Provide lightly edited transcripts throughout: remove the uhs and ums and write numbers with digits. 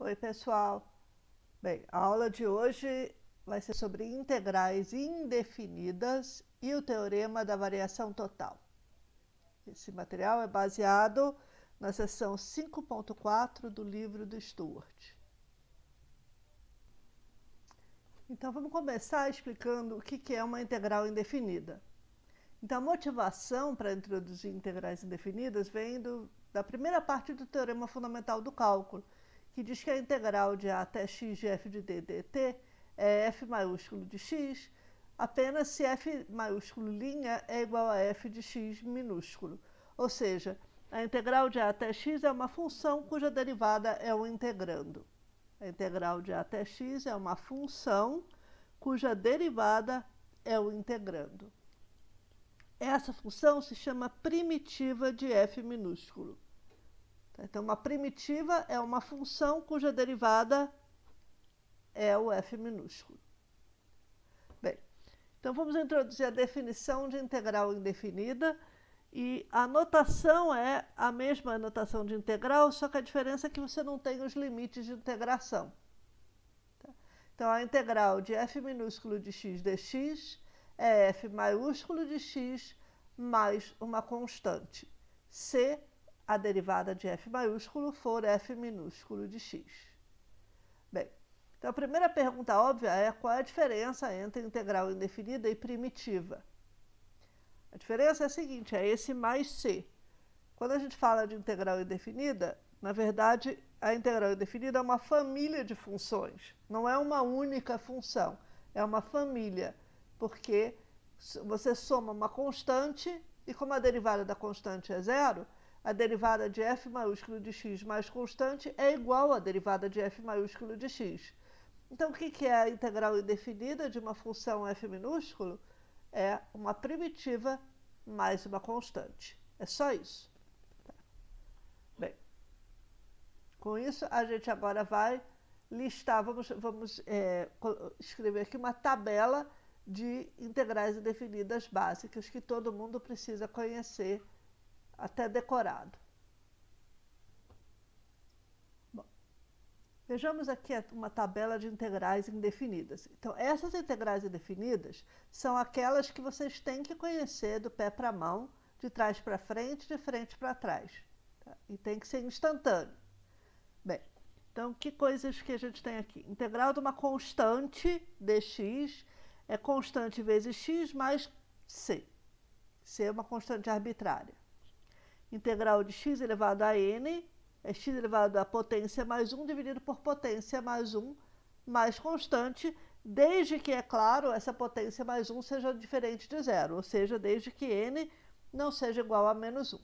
Oi, pessoal. Bem, a aula de hoje vai ser sobre integrais indefinidas e o teorema da variação total. Esse material é baseado na seção 5.4 do livro do Stewart. Então, vamos começar explicando o que é uma integral indefinida. Então, a motivação para introduzir integrais indefinidas vem da primeira parte do teorema fundamental do cálculo, que diz que a integral de a até x de f de d dt é f maiúsculo de x, apenas se f maiúsculo' é igual a f de x minúsculo. Ou seja, a integral de a até x é uma função cuja derivada é o integrando. A integral de a até x é uma função cuja derivada é o integrando. Essa função se chama primitiva de f minúsculo. Então, uma primitiva é uma função cuja derivada é o f minúsculo. Bem, então vamos introduzir a definição de integral indefinida e a notação é a mesma notação de integral, só que a diferença é que você não tem os limites de integração. Então, a integral de f minúsculo de x dx é f maiúsculo de x mais uma constante, se a derivada de f maiúsculo for f minúsculo de x. Bem, então a primeira pergunta óbvia é qual é a diferença entre integral indefinida e primitiva. A diferença é a seguinte, é esse mais c. Quando a gente fala de integral indefinida, na verdade, a integral indefinida é uma família de funções, não é uma única função, é uma família, porque você soma uma constante e como a derivada da constante é zero, a derivada de f maiúsculo de x mais constante é igual à derivada de f maiúsculo de x. Então, o que é a integral indefinida de uma função f minúsculo? É uma primitiva mais uma constante. É só isso. Bem, com isso, a gente agora vai listar, vamos escrever aqui uma tabela de integrais indefinidas básicas que todo mundo precisa conhecer até decorado. Bom, vejamos aqui uma tabela de integrais indefinidas. Então, essas integrais indefinidas são aquelas que vocês têm que conhecer do pé para a mão, de trás para frente, de frente para trás. Tá? E tem que ser instantâneo. Bem, então, que coisas que a gente tem aqui? Integral de uma constante dx é constante vezes x mais c. C é uma constante arbitrária. Integral de x elevado a n é x elevado a potência mais 1 dividido por potência mais 1 mais constante, desde que, é claro, essa potência mais 1 seja diferente de zero, ou seja, desde que n não seja igual a menos 1.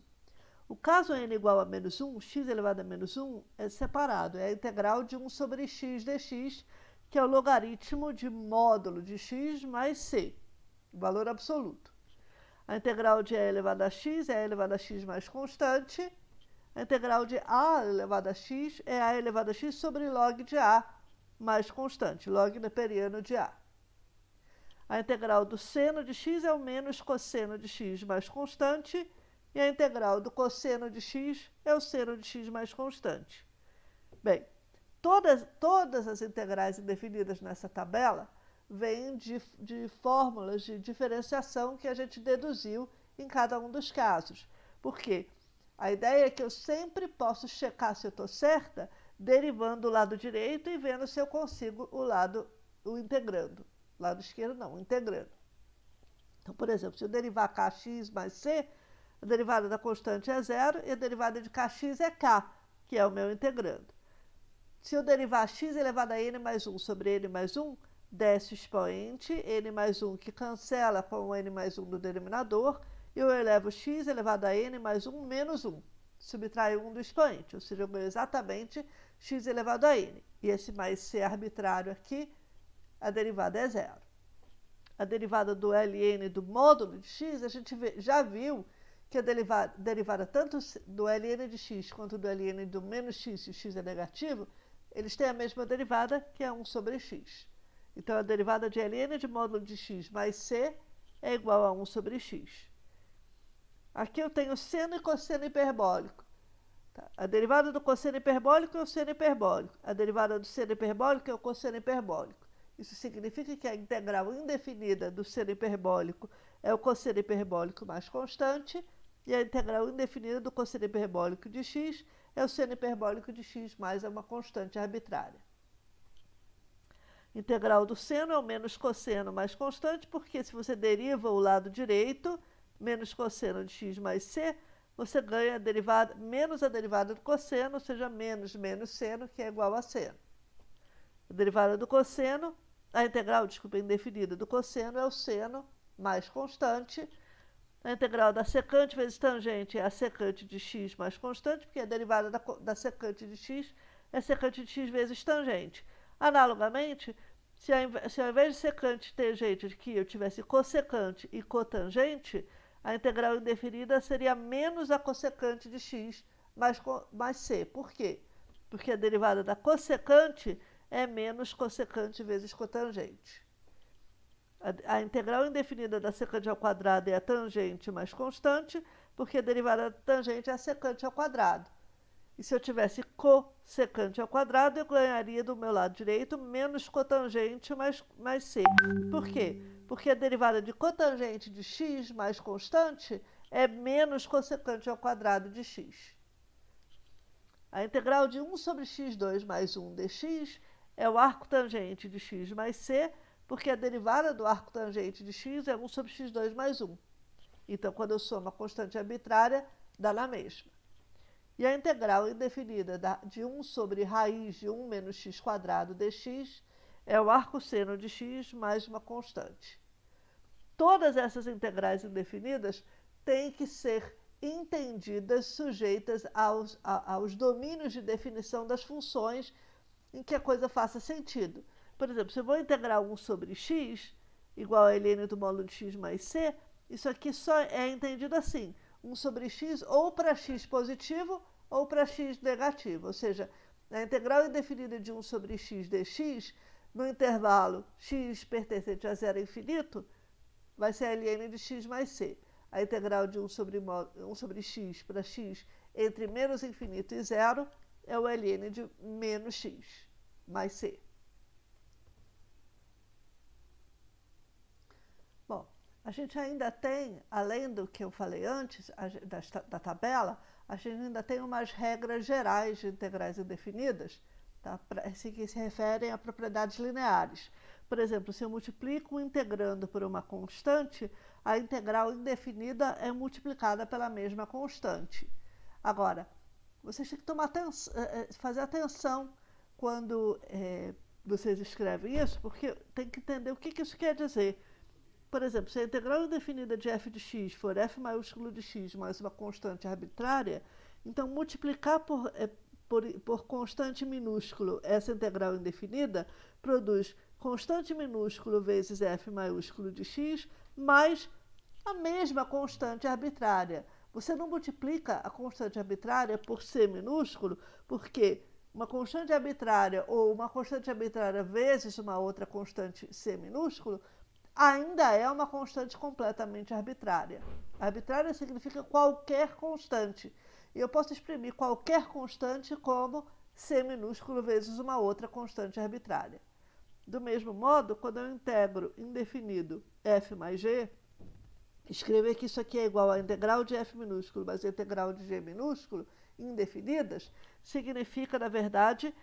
O caso n igual a menos 1, x elevado a menos 1 é separado, é a integral de 1 sobre x dx, que é o logaritmo de módulo de x mais c, valor absoluto. A integral de e elevado a x é a elevado a x mais constante. A integral de a elevado a x é a elevado a x sobre log de a mais constante, log neperiano de a. A integral do seno de x é o menos cosseno de x mais constante. E a integral do cosseno de x é o seno de x mais constante. Bem, todas as integrais indefinidas nessa tabela vêm de fórmulas de diferenciação que a gente deduziu em cada um dos casos. Por quê? A ideia é que eu sempre posso checar se eu estou certa, derivando o lado direito e vendo se eu consigo o integrando. Lado esquerdo não, o integrando. Então, por exemplo, se eu derivar kx mais c, a derivada da constante é zero e a derivada de kx é k, que é o meu integrando. Se eu derivar x elevado a n mais 1 sobre n mais 1, desce o expoente, n mais 1 que cancela com o n mais 1 do denominador, e eu elevo x elevado a n mais 1 menos 1. Subtrai 1 do expoente, ou seja, eu ganho exatamente x elevado a n. E esse mais c arbitrário aqui, a derivada é zero. A derivada do ln do módulo de x, a gente já viu que a derivada tanto do ln de x quanto do ln do menos x, se o x é negativo, eles têm a mesma derivada, que é 1 sobre x. Então, a derivada de ln de módulo de x mais c é igual a 1 sobre x. Aqui eu tenho seno e cosseno hiperbólico. Tá? A derivada do cosseno hiperbólico é o seno hiperbólico. A derivada do seno hiperbólico é o cosseno hiperbólico. Isso significa que a integral indefinida do seno hiperbólico é o cosseno hiperbólico mais constante e a integral indefinida do cosseno hiperbólico de x é o seno hiperbólico de x mais uma constante arbitrária. Integral do seno é o menos cosseno mais constante, porque se você deriva o lado direito, menos cosseno de x mais c, você ganha a derivada, menos a derivada do cosseno, ou seja, menos seno, que é igual a seno. A derivada do cosseno, a integral, desculpa, indefinida do cosseno é o seno mais constante. A integral da secante vezes tangente é a secante de x mais constante, porque a derivada da secante de x é secante de x vezes tangente. Analogamente, se ao invés de secante e tangente aqui eu tivesse cossecante e cotangente, a integral indefinida seria menos a cossecante de x mais c. Por quê? Porque a derivada da cossecante é menos cossecante vezes cotangente. A integral indefinida da secante ao quadrado é a tangente mais constante, porque a derivada da tangente é a secante ao quadrado. E se eu tivesse cossecante ao quadrado, eu ganharia do meu lado direito menos cotangente mais c. Por quê? Porque a derivada de cotangente de x mais constante é menos cossecante ao quadrado de x. A integral de 1 sobre x2 mais 1 dx é o arco tangente de x mais c, porque a derivada do arco tangente de x é 1 sobre x2 mais 1. Então, quando eu somo a constante arbitrária, dá na mesma. E a integral indefinida de 1 sobre raiz de 1 menos x quadrado dx é o arco seno de x mais uma constante. Todas essas integrais indefinidas têm que ser entendidas sujeitas aos domínios de definição das funções em que a coisa faça sentido. Por exemplo, se eu vou integrar 1 sobre x igual a ln do módulo de x mais c, isso aqui só é entendido assim. 1 sobre x ou para x positivo ou para x negativo. Ou seja, a integral indefinida de 1 sobre x dx, no intervalo x pertencente a 0 a infinito, vai ser a ln de x mais c. A integral de 1 sobre x para x entre menos infinito e 0 é o ln de menos x mais c. Bom, a gente ainda tem, além do que eu falei antes, da tabela, a gente ainda tem umas regras gerais de integrais indefinidas, tá? Que se referem a propriedades lineares. Por exemplo, se eu multiplico um integrando por uma constante, a integral indefinida é multiplicada pela mesma constante. Agora, vocês têm que fazer atenção quando vocês escrevem isso, porque tem que entender o que isso quer dizer. Por exemplo, se a integral indefinida de f de x for f maiúsculo de x mais uma constante arbitrária, então multiplicar por constante minúsculo essa integral indefinida produz constante minúsculo vezes f maiúsculo de x mais a mesma constante arbitrária. Você não multiplica a constante arbitrária por c minúsculo, porque uma constante arbitrária ou uma constante arbitrária vezes uma outra constante c minúsculo ainda é uma constante completamente arbitrária. Arbitrária significa qualquer constante. E eu posso exprimir qualquer constante como c minúsculo vezes uma outra constante arbitrária. Do mesmo modo, quando eu integro indefinido f mais g, escrever que isso aqui é igual à integral de f minúsculo mais a integral de g minúsculo, indefinidas, significa, na verdade,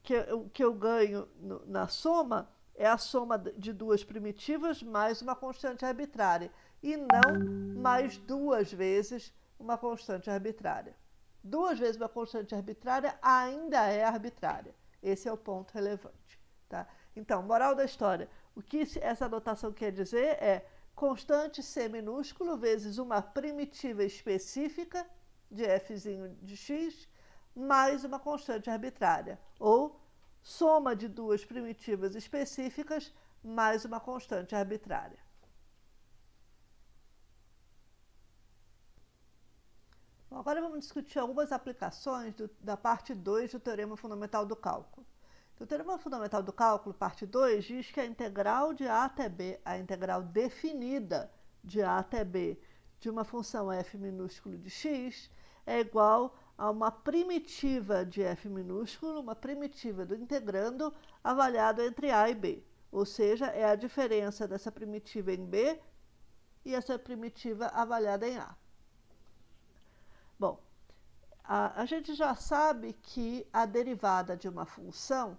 que o que eu ganho na soma é a soma de duas primitivas mais uma constante arbitrária, e não mais duas vezes uma constante arbitrária. Duas vezes uma constante arbitrária ainda é arbitrária. Esse é o ponto relevante. Tá? Então, moral da história, o que essa notação quer dizer é constante c minúsculo vezes uma primitiva específica de fzinho de x mais uma constante arbitrária, ou soma de duas primitivas específicas mais uma constante arbitrária. Bom, agora vamos discutir algumas aplicações da parte 2 do Teorema Fundamental do Cálculo. O Teorema Fundamental do Cálculo, parte 2, diz que a integral de a até b, a integral definida de a até b de uma função f minúsculo de x é igual a uma primitiva de f minúsculo, uma primitiva do integrando, avaliado entre a e b. Ou seja, é a diferença dessa primitiva em b e essa primitiva avaliada em a. Bom, a gente já sabe que a derivada de uma função,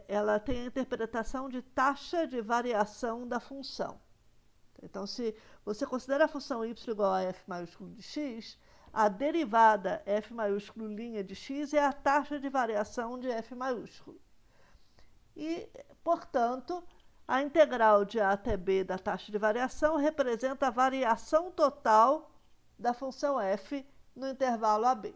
ela tem a interpretação de taxa de variação da função. Então, se você considera a função y igual a f maiúsculo de x, a derivada f maiúsculo' de x é a taxa de variação de f maiúsculo. E, portanto, a integral de a até b da taxa de variação representa a variação total da função f no intervalo AB.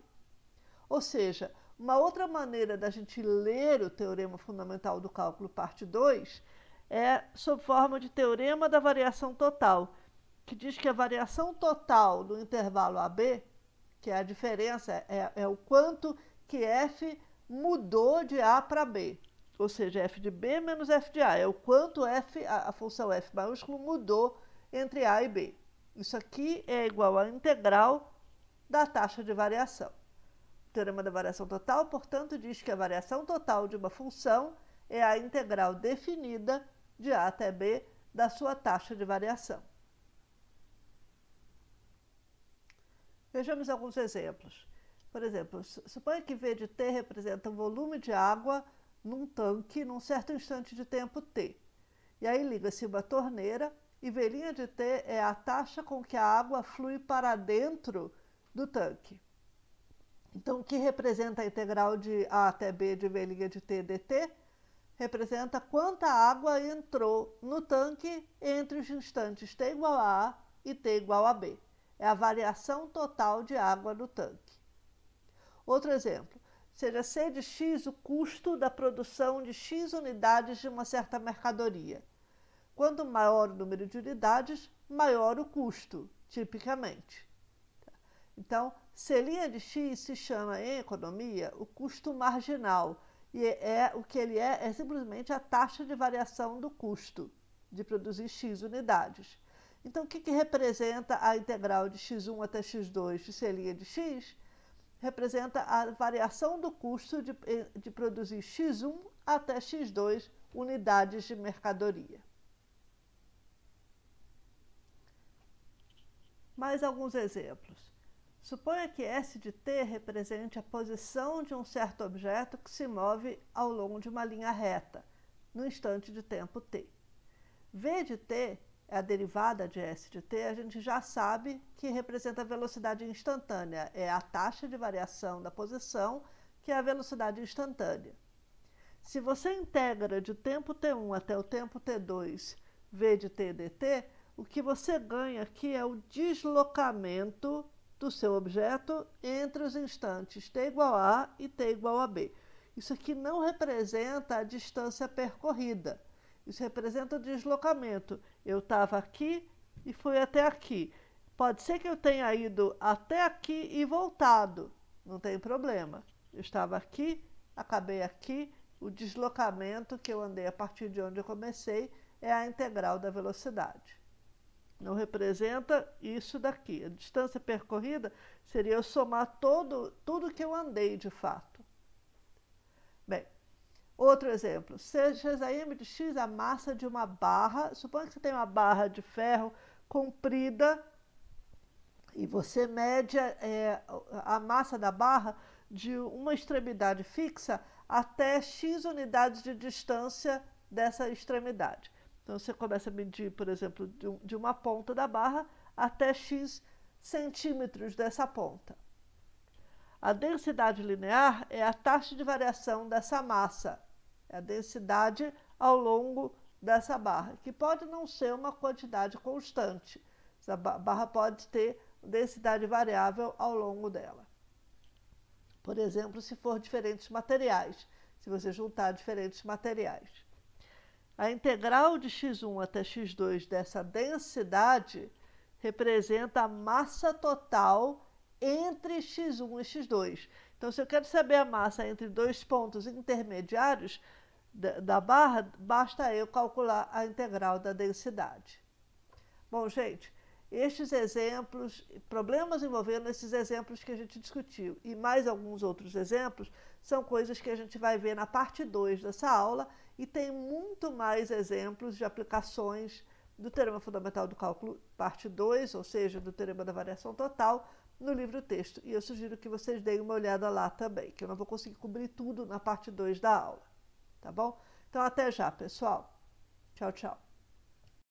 Ou seja, uma outra maneira da gente ler o teorema fundamental do cálculo parte 2 é sob forma de teorema da variação total, que diz que a variação total do intervalo AB, que é a diferença, é o quanto que f mudou de A para B. Ou seja, f de B menos f de A. É o quanto a função f maiúsculo mudou entre A e B. Isso aqui é igual à integral da taxa de variação. O teorema da variação total, portanto, diz que a variação total de uma função é a integral definida de A até B da sua taxa de variação. Vejamos alguns exemplos. Por exemplo, suponha que V de t representa um volume de água num tanque num certo instante de tempo t. E aí liga-se uma torneira e V' de t é a taxa com que a água flui para dentro do tanque. Então, o que representa a integral de a até b de V' de t dt? Representa quanta água entrou no tanque entre os instantes t igual a A e t igual a B. É a variação total de água no tanque. Outro exemplo, seja C de x o custo da produção de x unidades de uma certa mercadoria. Quanto maior o número de unidades, maior o custo, tipicamente. Então, C' de x se chama em economia o custo marginal, e o que ele é simplesmente a taxa de variação do custo de produzir x unidades. Então, o que representa a integral de x1 até x2 de C' de x? Representa a variação do custo de produzir x1 até x2 unidades de mercadoria. Mais alguns exemplos. Suponha que S de t represente a posição de um certo objeto que se move ao longo de uma linha reta, no instante de tempo t. V de t é a derivada de S de t, a gente já sabe que representa a velocidade instantânea, é a taxa de variação da posição, que é a velocidade instantânea. Se você integra de tempo t1 até o tempo t2 V de t dt, o que você ganha aqui é o deslocamento do seu objeto entre os instantes t igual a A e t igual a B. Isso aqui não representa a distância percorrida. Isso representa o deslocamento. Eu estava aqui e fui até aqui. Pode ser que eu tenha ido até aqui e voltado. Não tem problema. Eu estava aqui, acabei aqui. O deslocamento que eu andei a partir de onde eu comecei é a integral da velocidade. Não representa isso daqui. A distância percorrida seria eu somar tudo que eu andei de fato. Bem, outro exemplo. Seja m de x a massa de uma barra. Suponha que você tem uma barra de ferro comprida e você mede a massa da barra de uma extremidade fixa até x unidades de distância dessa extremidade. Então, você começa a medir, por exemplo, de uma ponta da barra até x centímetros dessa ponta. A densidade linear é a taxa de variação dessa massa, é a densidade ao longo dessa barra, que pode não ser uma quantidade constante. Essa barra pode ter densidade variável ao longo dela. Por exemplo, se for diferentes materiais, se você juntar diferentes materiais. A integral de x1 até x2 dessa densidade representa a massa total entre x1 e x2. Então, se eu quero saber a massa entre dois pontos intermediários da barra, basta eu calcular a integral da densidade. Bom, gente, estes exemplos, problemas envolvendo esses exemplos que a gente discutiu e mais alguns outros exemplos, são coisas que a gente vai ver na parte 2 dessa aula e tem muito mais exemplos de aplicações do Teorema Fundamental do Cálculo, parte 2, ou seja, do Teorema da Variação Total, no livro-texto. E eu sugiro que vocês deem uma olhada lá também, que eu não vou conseguir cobrir tudo na parte 2 da aula, tá bom? Então, até já, pessoal. Tchau, tchau.